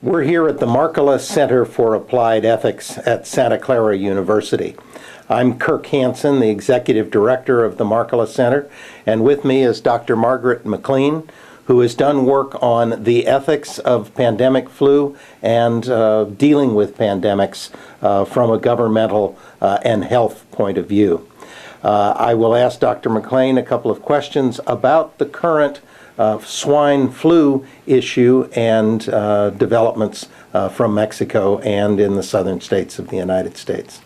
We're here at the Markkula Center for Applied Ethics at Santa Clara University. I'm Kirk Hanson, the Executive Director of the Markkula Center, and with me is Dr. Margaret McLean, who has done work on the ethics of pandemic flu and dealing with pandemics from a governmental and health point of view. I will ask Dr. McLean a couple of questions about the current swine flu issue and developments from Mexico and in the southern states of the United States.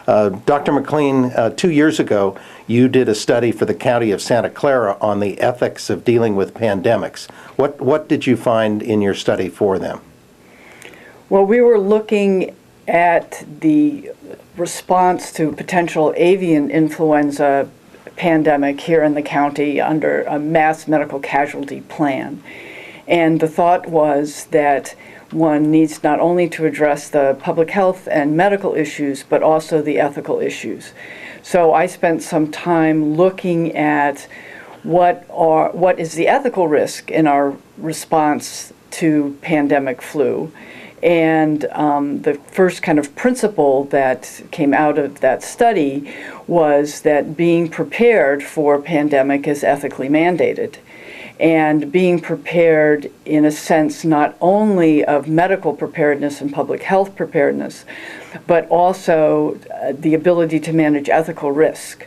Dr. McLean, 2 years ago, you did a study for the county of Santa Clara on the ethics of dealing with pandemics. What did you find in your study for them? Well, we were looking at the response to potential avian influenza pandemic here in the county under a mass medical casualty plan. And the thought was that one needs not only to address the public health and medical issues, but also the ethical issues. So I spent some time looking at what is the ethical risk in our response to pandemic flu. And the first kind of principle that came out of that study was that being prepared for a pandemic is ethically mandated. And being prepared in a sense not only of medical preparedness and public health preparedness, but also the ability to manage ethical risk.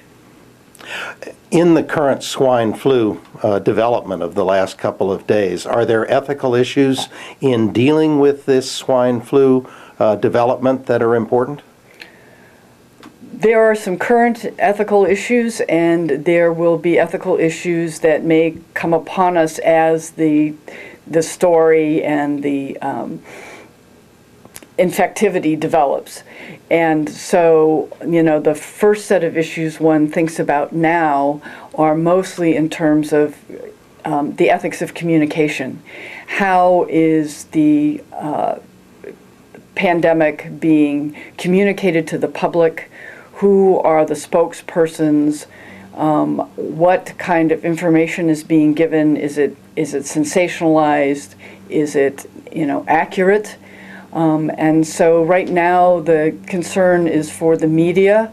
In the current swine flu development of the last couple of days, are there ethical issues in dealing with this swine flu development that are important? There are some current ethical issues, and there will be ethical issues that may come upon us as the story and the infectivity develops. And so, the first set of issues one thinks about now are mostly in terms of the ethics of communication. How is the pandemic being communicated to the public? Who are the spokespersons? What kind of information is being given? Is it sensationalized? Is it accurate? And so right now the concern is for the media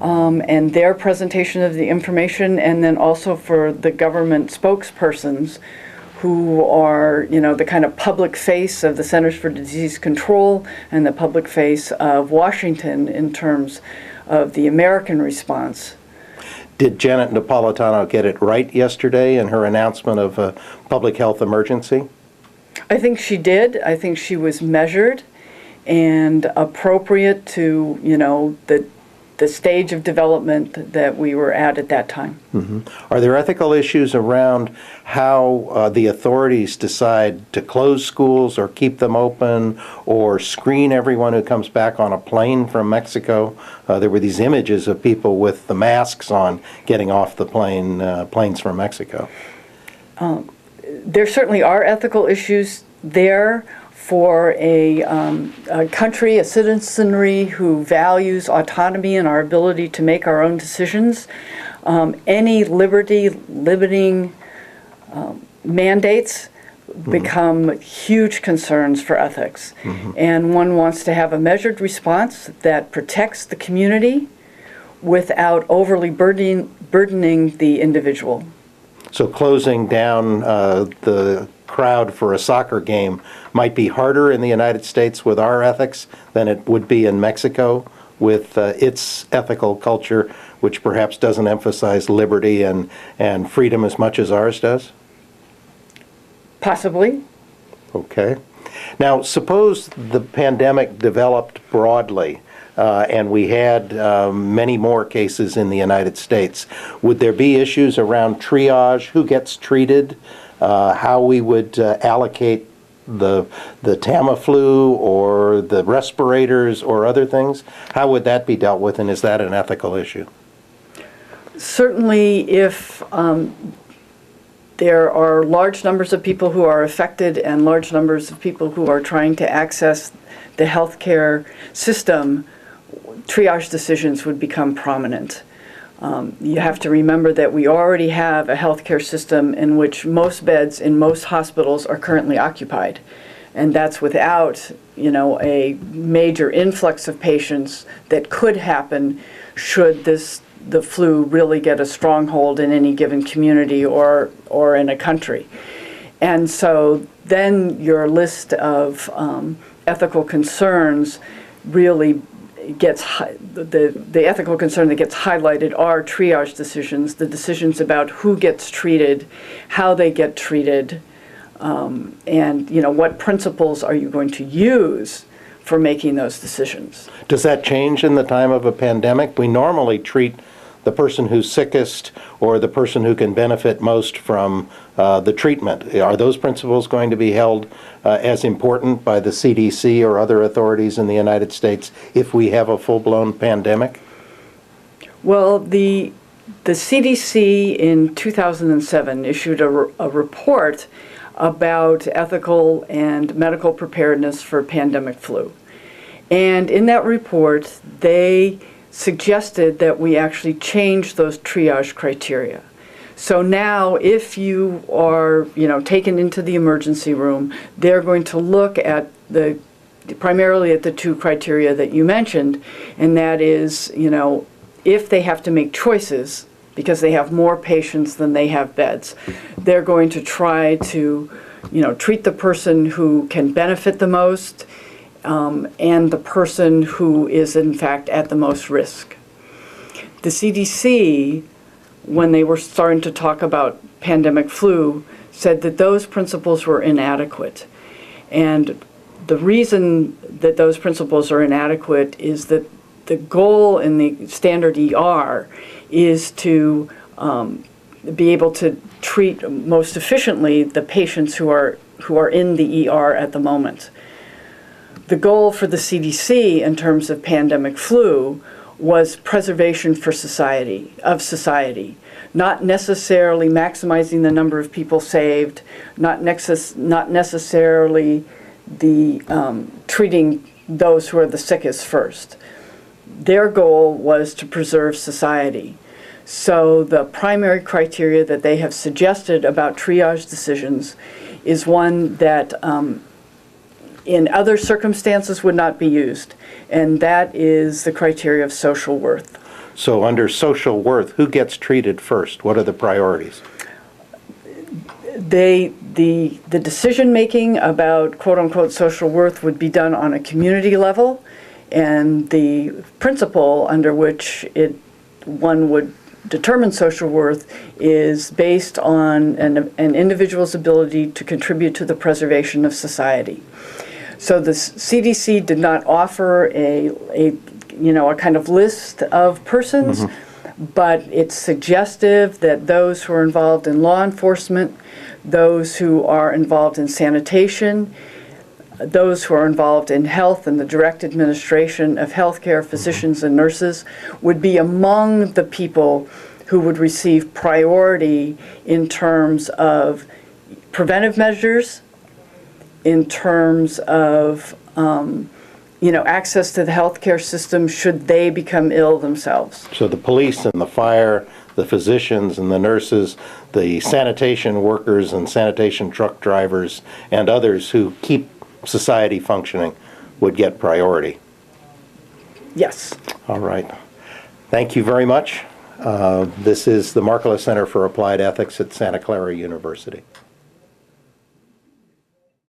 and their presentation of the information, and then also for the government spokespersons who are, the kind of public face of the Centers for Disease Control and the public face of Washington in terms of the American response. Did Janet Napolitano get it right yesterday in her announcement of a public health emergency? I think she did. I think she was measured and appropriate to, the stage of development that we were at that time. Mm-hmm. Are there ethical issues around how the authorities decide to close schools or keep them open or screen everyone who comes back on a plane from Mexico? There were these images of people with the masks on getting off the planes from Mexico. There certainly are ethical issues there for a country, a citizenry who values autonomy and our ability to make our own decisions. Any limiting mandates become huge concerns for ethics. Mm-hmm. And one wants to have a measured response that protects the community without overly burdening the individual. So closing down the crowd for a soccer game might be harder in the United States with our ethics than it would be in Mexico with its ethical culture, which perhaps doesn't emphasize liberty and freedom as much as ours does? Possibly. Okay. Now, suppose the pandemic developed broadly and we had many more cases in the United States. Would there be issues around triage, who gets treated, how we would allocate the Tamiflu or the respirators or other things? How would that be dealt with, and is that an ethical issue? Certainly, if there are large numbers of people who are affected and large numbers of people who are trying to access the healthcare system, triage decisions would become prominent. You have to remember that we already have a healthcare system in which most beds in most hospitals are currently occupied. And that's without, a major influx of patients that could happen should the flu really get a stronghold in any given community or in a country. And so then your list of ethical concerns really gets the ethical concern that gets highlighted are triage decisions, the decisions about who gets treated, how they get treated, and what principles are you going to use for making those decisions. Does that change in the time of a pandemic? We normally treat the person who's sickest or the person who can benefit most from the treatment. Are those principles going to be held as important by the CDC or other authorities in the United States if we have a full-blown pandemic? Well, the CDC in 2007 issued a report about ethical and medical preparedness for pandemic flu. And in that report, they suggested that we actually change those triage criteria. So now if you are, taken into the emergency room, they're going to look at primarily at the two criteria that you mentioned, and that is, if they have to make choices because they have more patients than they have beds, they're going to try to, treat the person who can benefit the most, and the person who is in fact at the most risk. The CDC, when they were starting to talk about pandemic flu, said that those principles were inadequate. And the reason that those principles are inadequate is that the goal in the standard ER is to be able to treat most efficiently the patients who are in the ER at the moment. The goal for the CDC in terms of pandemic flu was preservation for society, not necessarily maximizing the number of people saved, not necessarily the treating those who are the sickest first. Their goal was to preserve society. So the primary criteria that they have suggested about triage decisions is one that in other circumstances would not be used, and that is the criteria of social worth. So under social worth, who gets treated first? What are the priorities? The decision-making about quote-unquote social worth would be done on a community level, and the principle under which one would determine social worth is based on an individual's ability to contribute to the preservation of society. So the CDC did not offer a kind of list of persons, but it's suggestive that those who are involved in law enforcement, those who are involved in sanitation, those who are involved in health and the direct administration of healthcare, physicians and nurses, would be among the people who would receive priority in terms of preventive measures, in terms of access to the healthcare system should they become ill themselves. So the police and the fire, the physicians and the nurses, the sanitation workers and sanitation truck drivers, and others who keep society functioning would get priority. Yes. All right. Thank you very much. This is the Markkula Center for Applied Ethics at Santa Clara University.